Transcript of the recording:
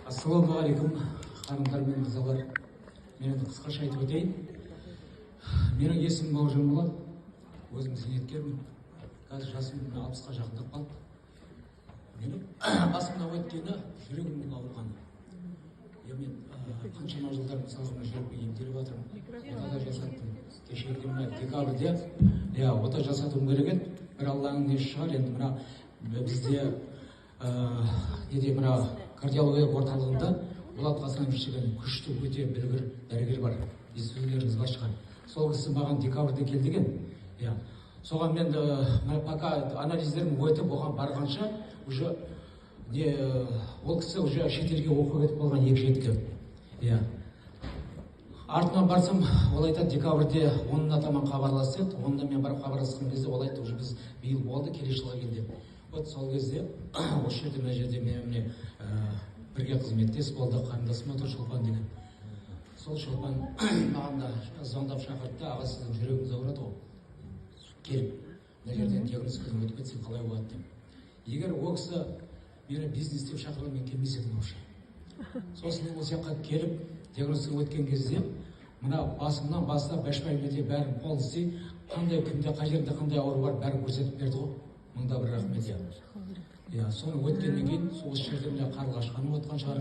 Ассалаумағалейкум, ханымдар мен мырзалар. Мен енді қысқаша айтып өтейін. Менің есімім Бауыржан болады. Өзім зейнеткермін. Қазір жасым 60-қа жақындап қалды. Менің басымнан өткені жүрегімнің ауырғаны. Мен қаншама жылдар мысалға жүрекпен емделіп жатырмын. Ота да жасаттым. Кешегі декабрьде ота жасатуым керек еді. Bir Allah'ın nesi шығар, енді мына бізде мына кардиология орталығында Болат Қасанович деген күшті өте білгір дәрігер бар. Естігендеріңіз бар шығар. Сол кісі маған декабрьде келді екен. Соған мен пока анализдерім өтіп оған барғанша уже ол кісі уже шетелге оқып кетіп болған 2 жетті. Артынан барсам, ол айтады, декабрьде 10-ына таман хабарласты. 10-ына мен барып хабарласқан кезде ол айтты, уже біз биыл болды, келесі жылға келді. Вот сол кезде осы жерде мына жерде мен бірге қызметтес болды, қарындасым отыр Шолпан деген. Сол Шолпан маған да звондап шақырды да, аға сіздің жүрегіңіз ауырады ғой. Келіп, мына жерден диагностикадан өтіп кетсем қалай болады деп. Егер ол кісі мені бизнес деп шақырған, мен келмес едім вообще. Сосын ол жаққа келіп, диагностика өткен кезде мына басымнан бастап бәшбәйгеде бәрін қол істей, қандай кімде қай жерде қандай ауру бар бәрін көрсетіп берді ғой. Мыңда бір рахмет. Соны өткеннен кейін сол жерде міне қарлығаш ханым отқан шығар.